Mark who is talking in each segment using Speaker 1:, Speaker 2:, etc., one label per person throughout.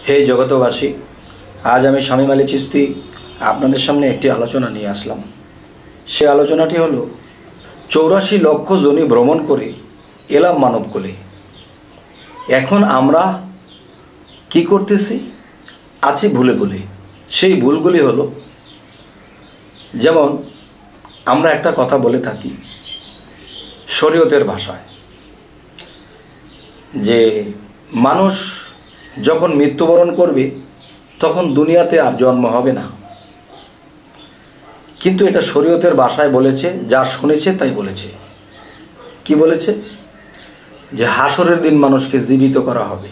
Speaker 1: হে জগতবাসী, আজ আমি শামীম আলী চিশতি আপনাদের সামনে একটি আলোচনা নিয়ে আসলাম। সে আলোচনাটি হলো 84 লক্ষ জনি ভ্রমণ করে এলাম মানবকুলে। এখন আমরা কি করতেছি? আছি ভুলে ভুলে। সেই ভুলগুলি হলো, যেমন আমরা একটা কথা বলে থাকি শরীয়তের ভাষায়, যে মানুষ যখন মৃত্যুবরণ করবে তখন দুনিয়াতে আর জন্ম হবে না। কিন্তু এটা শরীয়তের ভাষায় বলেছে, যা শুনেছে তাই বলেছে। কি বলেছে? যে হাসরের দিন মানুষকে জীবিত করা হবে।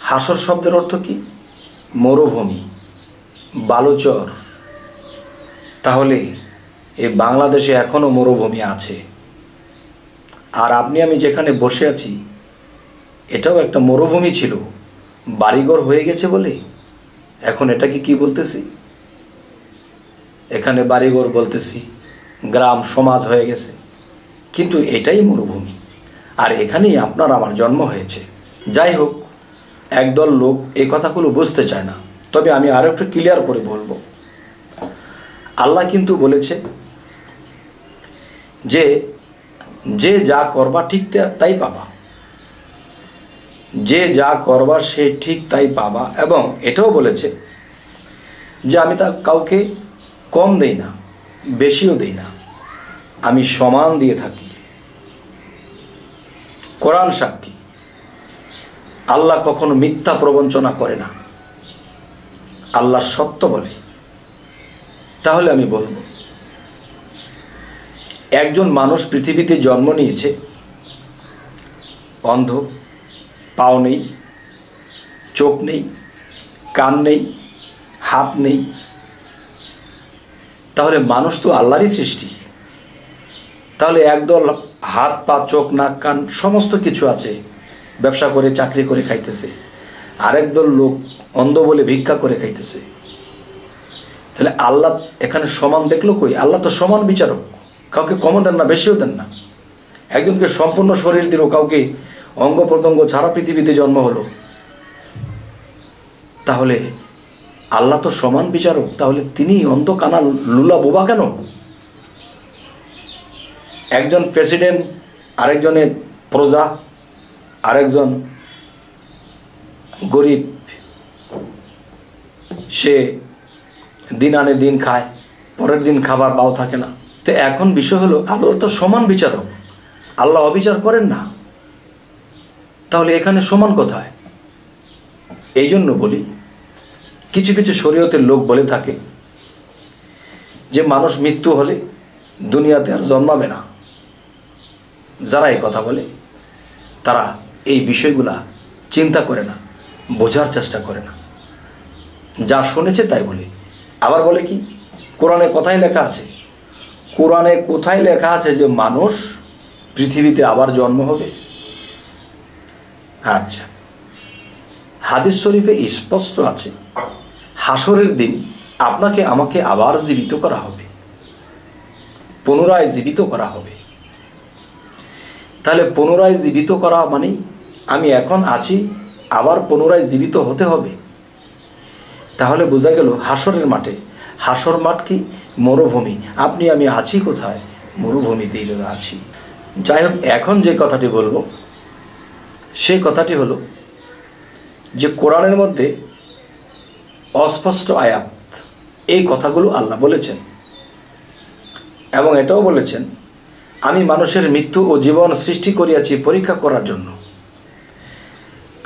Speaker 1: হাসর শব্দের অর্থ কি? মরুভূমি, বালুচর। তাহলে এই বাংলাদেশে এখনও মরুভূমি আছে। আর আপনি আমি যেখানে বসে আছি এটাও একটা মরুভূমি ছিল, বাড়িঘর হয়ে গেছে বলে এখন এটাকে কি বলতেছি? এখানে বাড়িঘর বলতেছি, গ্রাম সমাজ হয়ে গেছে, কিন্তু এটাই মরুভূমি। আর এখানেই আপনার আমার জন্ম হয়েছে। যাই হোক, একদল লোক এই কথাগুলো বুঝতে চায় না। তবে আমি আরও একটু ক্লিয়ার করে বলবো। আল্লাহ কিন্তু বলেছে যে যে যা করবা ঠিক তাই পাবা, যে যা করবা সে ঠিক তাই পাবা। এবং এটাও বলেছে যে আমি তা কাউকে কম দেই না, বেশিও দেই না, আমি সমান দিয়ে থাকি। কোরআন সাক্ষী, আল্লাহ কখনো মিথ্যা প্রবঞ্চনা করে না, আল্লাহ সত্য বলে। তাহলে আমি বলবো, একজন মানুষ পৃথিবীতে জন্ম নিয়েছে অন্ধ, পাও নেই, চোখ নেই, কান নেই, হাত নেই। তাহলে মানুষ তো আল্লাহরই সৃষ্টি। তাহলে একদল হাত পা চোখ নাক কান সমস্ত কিছু আছে, ব্যবসা করে চাকরি করে খাইতেছে। আরেক দল লোক অন্ধ বলে ভিক্ষা করে খাইতেছে। তাহলে আল্লাহ এখানে সমান দেখলো কই? আল্লাহ তো সমান বিচারক, কাউকে কমও দেন না, বেশিও দেন না। একজনকে সম্পূর্ণ শরীর দিল, কাউকে অঙ্গ প্রত্যঙ্গ ছাড়া পৃথিবীতে জন্ম হলো। তাহলে আল্লাহ তো সমান বিচারক, তাহলে তিনি অন্ধ কানা লুলা বোবা কেন? একজন প্রেসিডেন্ট, আরেকজনের প্রজা, আরেকজন গরিব, সে দিন আনে দিন খায়, পরের দিন খাবার পাও থাকে না। তো এখন বিষয় হলো, আল্লাহ তো সমান বিচারক, আল্লাহ অবিচার করেন না। তাহলে এখানে সমান কোথায়? এই জন্য বলি, কিছু কিছু শরীয়তের লোক বলে থাকে যে মানুষ মৃত্যু হলে দুনিয়াতে আর জন্মাবে না। যারা এই কথা বলে তারা এই বিষয়গুলা চিন্তা করে না, বোঝার চেষ্টা করে না, যা শুনেছে তাই বলে। আবার বলে কি, কোরআনে কোথায় লেখা আছে? কোরআনে কোথায় লেখা আছে যে মানুষ পৃথিবীতে আবার জন্ম হবে? আচ্ছা, হাদিস শরীফে স্পষ্ট আছে, হাসরের দিন আপনাকে আমাকে আবার জীবিত করা হবে, পুনরায় জীবিত করা হবে। তাহলে পুনরায় জীবিত করা মানে আমি এখন আছি, আবার পুনরায় জীবিত হতে হবে। তাহলে বোঝা গেল হাসরের মাঠে, হাসর মাঠ কি? মরুভূমি। আপনি আমি আছি কোথায়? মরুভূমিতেই আছি। যাই হোক, এখন যে কথাটি বলবো সেই কথাটি হলো যে কোরআনের মধ্যে অস্পষ্ট আয়াত, এই কথাগুলো আল্লাহ বলেছেন। এবং এটাও বলেছেন, আমি মানুষের মৃত্যু ও জীবন সৃষ্টি করিয়াছি পরীক্ষা করার জন্য।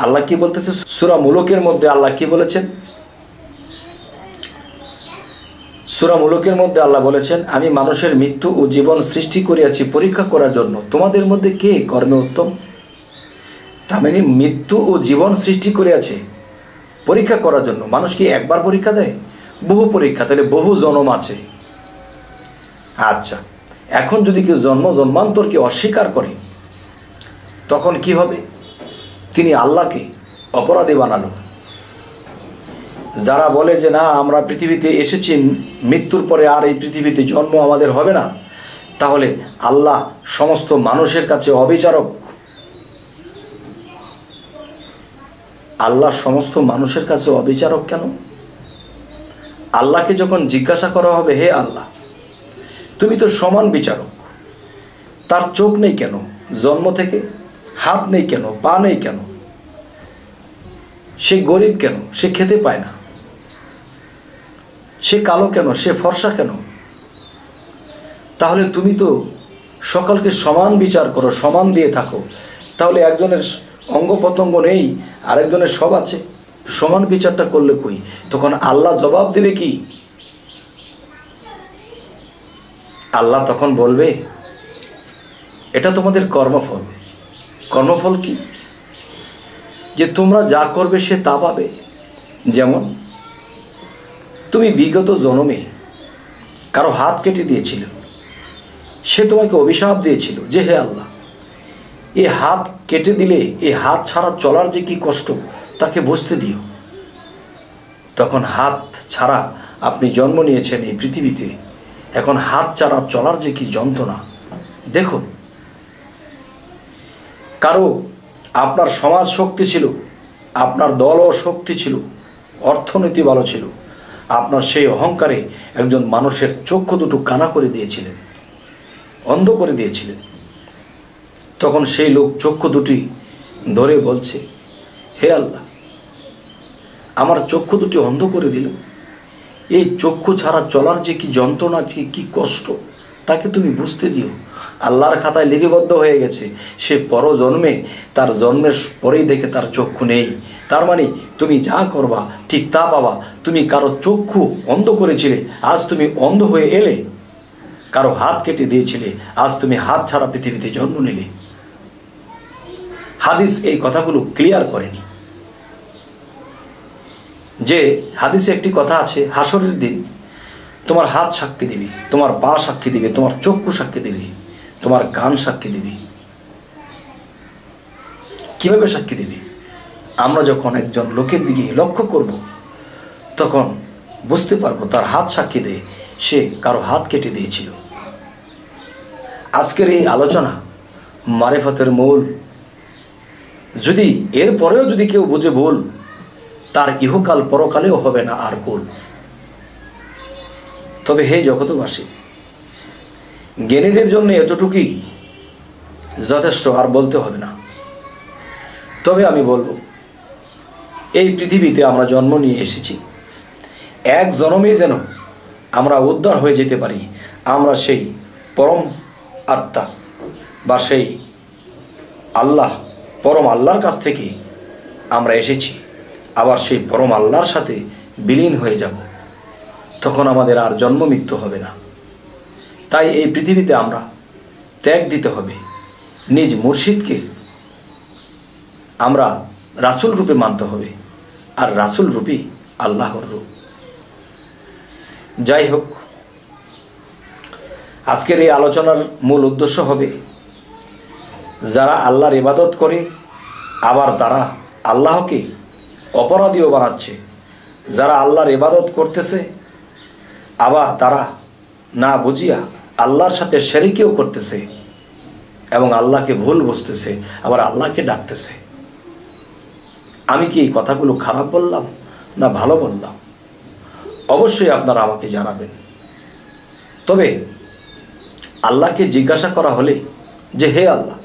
Speaker 1: আল্লাহ কি বলতেছে? সূরা মুলুকের মধ্যে আল্লাহ কি বলেছেন? সূরা মুলুকের মধ্যে আল্লাহ বলেছেন, আমি মানুষের মৃত্যু ও জীবন সৃষ্টি করিয়াছি পরীক্ষা করার জন্য, তোমাদের মধ্যে কে কর্মে উত্তম। তার মানে মৃত্যু ও জীবন সৃষ্টি করিয়াছে পরীক্ষা করার জন্য। মানুষ কি একবার পরীক্ষা দেয়? বহু পরীক্ষা, তাহলে বহু জন্ম আছে। আচ্ছা, এখন যদি কেউ জন্মান্তরকে অস্বীকার করে তখন কি হবে? তিনি আল্লাহকে অপরাধী বানালো। যারা বলে যে না, আমরা পৃথিবীতে এসেছি, মৃত্যুর পরে আর এই পৃথিবীতে জন্ম আমাদের হবে না, তাহলে আল্লাহ সমস্ত মানুষের কাছে অবিচারক। আল্লাহ সমস্ত মানুষের কাছে অবিচারক কেন? আল্লাহকে যখন জিজ্ঞাসা করা হবে, হে আল্লাহ, তুমি তো সমান বিচারক, তার চোখ নেই কেন জন্ম থেকে? হাত নেই কেন? পা নেই কেন? সে গরিব কেন? সে খেতে পায় না। সে কালো কেন? সে ফর্সা কেন? তাহলে তুমি তো সকলকে সমান বিচার করো, সমান দিয়ে থাকো, তাহলে একজনের অঙ্গ প্রত্যঙ্গ নেই, আরেকজনের সব আছে, সমান বিচারটা করলে কই? তখন আল্লাহ জবাব দেবে কি? আল্লাহ তখন বলবে, এটা তোমাদের কর্মফল। কর্মফল কি? যে তোমরা যা করবে সে তা পাবে। যেমন তুমি বিগত জন্মে কারো হাত কেটে দিয়েছিল, সে তোমাকে অভিশাপ দিয়েছিল যে হে আল্লাহ, এই হাত কেটে দিলে এই হাত ছাড়া চলার যে কি কষ্ট তাকে বুঝতে দিও। তখন হাত ছাড়া আপনি জন্ম নিয়েছেন এই পৃথিবীতে, এখন হাত ছাড়া চলার যে কি যন্ত্রণা দেখুন। কারো আপনার সমাজ শক্তি ছিল, আপনার দলও শক্তি ছিল, অর্থনীতি ভালো ছিল, আপনার সেই অহংকারে একজন মানুষের চক্ষু দুটো কানা করে দিয়েছিলেন, অন্ধ করে দিয়েছিলেন। তখন সেই লোক চক্ষু দুটি ধরে বলছে, হে আল্লাহ, আমার চক্ষু দুটি অন্ধ করে দিল, এই চক্ষু ছাড়া চলার যে কি যন্ত্রণা, কি কষ্ট তাকে তুমি বুঝতে দিও। আল্লাহর খাতায় লিপিবদ্ধ হয়ে গেছে, সে পরজন্মে তার জন্মের পরেই দেখে তার চক্ষু নেই। তার মানে তুমি যা করবা ঠিক তা পাবা। তুমি কারো চক্ষু অন্ধ করেছিলে, আজ তুমি অন্ধ হয়ে এলে। কারো হাত কেটে দিয়েছিলে, আজ তুমি হাত ছাড়া পৃথিবীতে জন্ম নিলে। হাদিস এই কথাগুলো ক্লিয়ার করেনি। যে হাদিসে একটি কথা আছে, হাসরের দিন তোমার হাত সাক্ষী দিবে, তোমার পা সাক্ষী দিবে, তোমার চক্ষু সাক্ষী দিবে, তোমার কান সাক্ষী দিবে। কিভাবে সাক্ষী দিবে? আমরা যখন একজন লোকের দিকে লক্ষ্য করব, তখন বুঝতে পারবো তার হাত সাক্ষী দেয় সে কারো হাত কেটে দিয়েছিল। আজকের এই আলোচনা মারিফতের মূল, যদি এর পরেও যদি কেউ বুঝে ভুল, তার ইহকাল পরকালেও হবে না আর কুল। তবে হে জগতবাসী, জ্ঞানীদের জন্য এতটুকুই যথেষ্ট, আর বলতে হবে না। তবে আমি বলবো, এই পৃথিবীতে আমরা জন্ম নিয়ে এসেছি, এক জন্মেই যেন আমরা উদ্ধার হয়ে যেতে পারি। আমরা সেই পরম আত্মা বা সেই আল্লাহ, পরম আল্লাহর কাছ থেকে আমরা এসেছি, আবার সেই পরম আল্লাহর সাথে বিলীন হয়ে যাব। তখন আমাদের আর জন্ম মৃত্যু হবে না। তাই এই পৃথিবীতে আমরা ত্যাগ দিতে হবে। নিজ মুর্শিদকে আমরা রাসূল রূপে মানতে হবে, আর রাসূল রূপী আল্লাহর রূপ। যাই হোক, আজকের এই আলোচনার মূল উদ্দেশ্য হবে, যারা আল্লাহর ইবাদত করে আবার তারা আল্লাহকে অপরাধীও বানাচ্ছে, যারা আল্লাহর ইবাদত করতেছে আবার তারা না বুঝিয়া আল্লাহর সাথে শরীকও করতেছে এবং আল্লাহকে ভুল বুঝতেছে, আবার আল্লাহকে ডাকতেছে। আমি কি এই কথাগুলো খারাপ বললাম না ভালো বললাম? অবশ্যই আপনারা আমাকে জানাবেন। তবে আল্লাহকে জিজ্ঞাসা করা হলে যে হে আল্লাহ,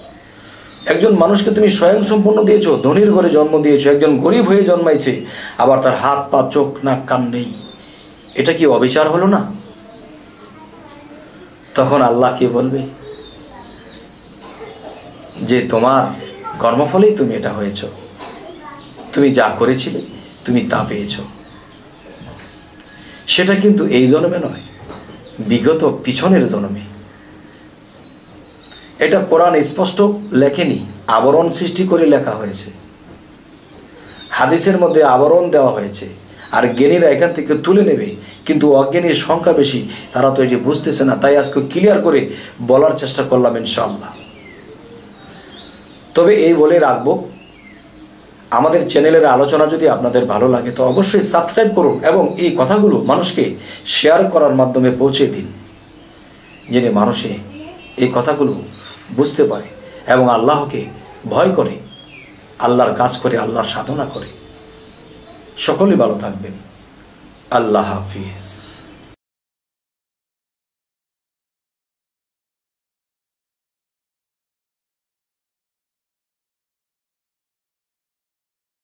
Speaker 1: একজন মানুষকে তুমি স্বয়ং সম্পন্ন দিয়েছো, ধনীর ঘরে জন্ম দিয়েছো, একজন গরিব হয়ে জন্মাইছে, আবার তার হাত পা চোখ নাক কান নেই, এটা কি অবিচার হলো না? তখন আল্লাহ কি বলবে? যে তোমার কর্মফলেই তুমি এটা হয়েছ, তুমি যা করেছিলে তুমি তা পেয়েছ। সেটা কিন্তু এই জন্মে নয়, বিগত পিছনের জন্মে। এটা কোরআন স্পষ্ট লেখেনি, আবরণ সৃষ্টি করে লেখা হয়েছে। হাদিসের মধ্যে আবরণ দেওয়া হয়েছে, আর জ্ঞানীরা এখান থেকে তুলে নেবে, কিন্তু অজ্ঞানীর সংখ্যা বেশি, তারা তো এটি বুঝতেছে না। তাই আজকে ক্লিয়ার করে বলার চেষ্টা করলাম ইনশাআল্লাহ। তবে এই বলে রাখবো, আমাদের চ্যানেলের আলোচনা যদি আপনাদের ভালো লাগে তো অবশ্যই সাবস্ক্রাইব করুন এবং এই কথাগুলো মানুষকে শেয়ার করার মাধ্যমে পৌঁছে দিন, যেন মানুষে এই কথাগুলো বুঝতে পারে এবং আল্লাহকে ভয় করে, আল্লাহর কাজ করে, আল্লাহর সাধনা করে। সকলেই ভালো থাকবেন। আল্লাহ হাফিজ।